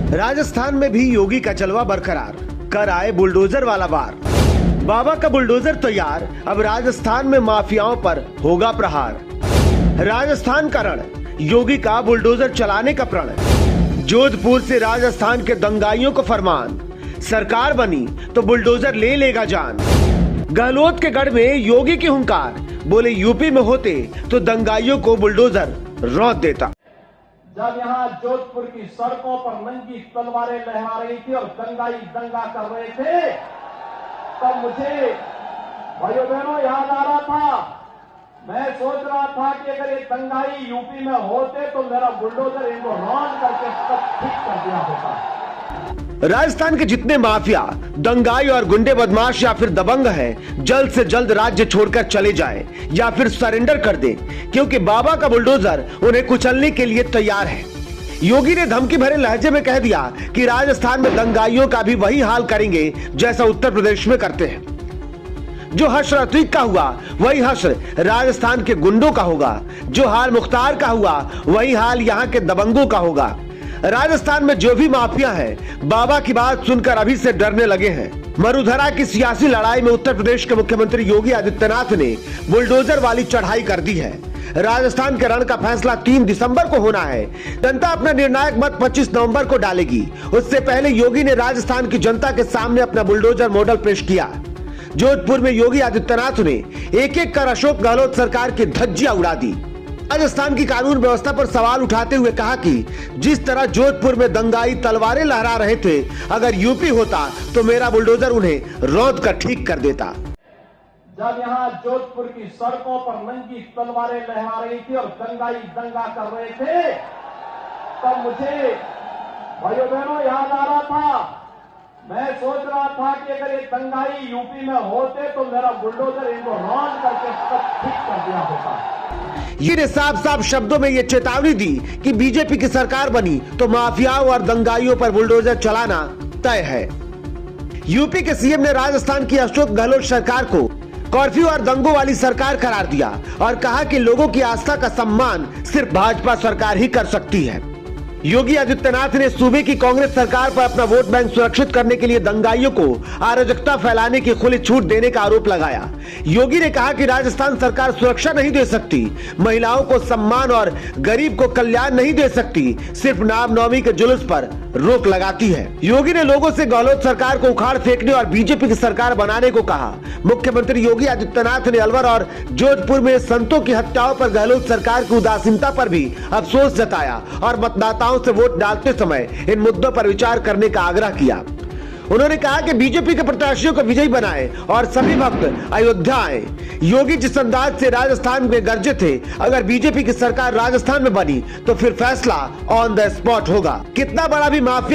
राजस्थान में भी योगी का जलवा बरकरार, कर आए बुलडोजर वाला वार। बाबा का बुलडोजर तैयार, अब राजस्थान में माफियाओं पर होगा प्रहार। राजस्थान का रण, योगी का बुलडोजर चलाने का प्रण। जोधपुर से राजस्थान के दंगाइयों को फरमान, सरकार बनी तो बुलडोजर ले लेगा जान। गहलोत के गढ़ में योगी की हुंकार, बोले यूपी में होते तो दंगाइयों को बुलडोजर रौंद देता। जब यहाँ जोधपुर की सड़कों पर नंगी तलवारें लहरा रही थी और दंगाई दंगा कर रहे थे, तब मुझे भाइयों बहनों याद आ रहा था। मैं सोच रहा था कि अगर ये दंगाई यूपी में होते तो मेरा बुलडोजर इनको रौंद करके सब ठीक कर दिया होता। राजस्थान के जितने माफिया, दंगाई और गुंडे बदमाश या फिर दबंग हैं, जल्द से जल्द राज्य छोड़कर चले जाएं या फिर सरेंडर कर दें, क्योंकि बाबा का बुलडोजर उन्हें कुचलने के लिए तैयार है। योगी ने धमकी भरे लहजे में कह दिया कि राजस्थान में दंगाइयों का भी वही हाल करेंगे जैसा उत्तर प्रदेश में करते हैं। जो हश्र अतीक का हुआ वही हश्र राजस्थान के गुंडों का होगा, जो हाल मुख्तार का हुआ वही हाल यहाँ के दबंगों का होगा। राजस्थान में जो भी माफिया हैं, बाबा की बात सुनकर अभी से डरने लगे हैं। मरुधरा की सियासी लड़ाई में उत्तर प्रदेश के मुख्यमंत्री योगी आदित्यनाथ ने बुलडोजर वाली चढ़ाई कर दी है। राजस्थान के रण का फैसला 3 दिसंबर को होना है। जनता अपना निर्णायक मत 25 नवंबर को डालेगी। उससे पहले योगी ने राजस्थान की जनता के सामने अपना बुलडोजर मॉडल पेश किया। जोधपुर में योगी आदित्यनाथ ने एक-एक कर अशोक गहलोत सरकार की धज्जियां उड़ा दी। राजस्थान की कानून व्यवस्था पर सवाल उठाते हुए कहा कि जिस तरह जोधपुर में दंगाई तलवारें लहरा रहे थे, अगर यूपी होता तो मेरा बुलडोजर उन्हें रौंद कर ठीक कर देता। जब यहाँ जोधपुर की सड़कों पर नंगी तलवारें लहरा रही थी और दंगाई दंगा कर रहे थे, तब मुझे भाइयों बहनों याद आ रहा था। मैं सोच रहा था कि अगर ये दंगाई यूपी में होते तो मेरा बुलडोजर इनको रौंद करके सब ठीक कर दिया होता। ये ने साफ साफ शब्दों में ये चेतावनी दी कि बीजेपी की सरकार बनी तो माफियाओं और दंगाइयों पर बुलडोजर चलाना तय है। यूपी के सीएम ने राजस्थान की अशोक गहलोत सरकार को कर्फ्यू और दंगों वाली सरकार करार दिया और कहा कि लोगों की आस्था का सम्मान सिर्फ भाजपा सरकार ही कर सकती है। योगी आदित्यनाथ ने सूबे की कांग्रेस सरकार पर अपना वोट बैंक सुरक्षित करने के लिए दंगाइयों को अराजकता फैलाने की खुली छूट देने का आरोप लगाया। योगी ने कहा कि राजस्थान सरकार सुरक्षा नहीं दे सकती, महिलाओं को सम्मान और गरीब को कल्याण नहीं दे सकती, सिर्फ रामनवमी के जुलूस पर रोक लगाती है। योगी ने लोगों से गहलोत सरकार को उखाड़ फेंकने और बीजेपी की सरकार बनाने को कहा। मुख्यमंत्री योगी आदित्यनाथ ने अलवर और जोधपुर में संतों की हत्याओं पर गहलोत सरकार की उदासीनता पर भी अफसोस जताया और मतदाताओं से वोट डालते समय इन मुद्दों पर विचार करने का आग्रह किया। उन्होंने कहा कि बीजेपी के प्रत्याशियों को विजयी बनाए और सभी भक्त अयोध्या आए। योगी जिस अंदाज से राजस्थान में गरजे थे, अगर बीजेपी की सरकार राजस्थान में बनी तो फिर फैसला ऑन द स्पॉट होगा। कितना बड़ा भी माफिया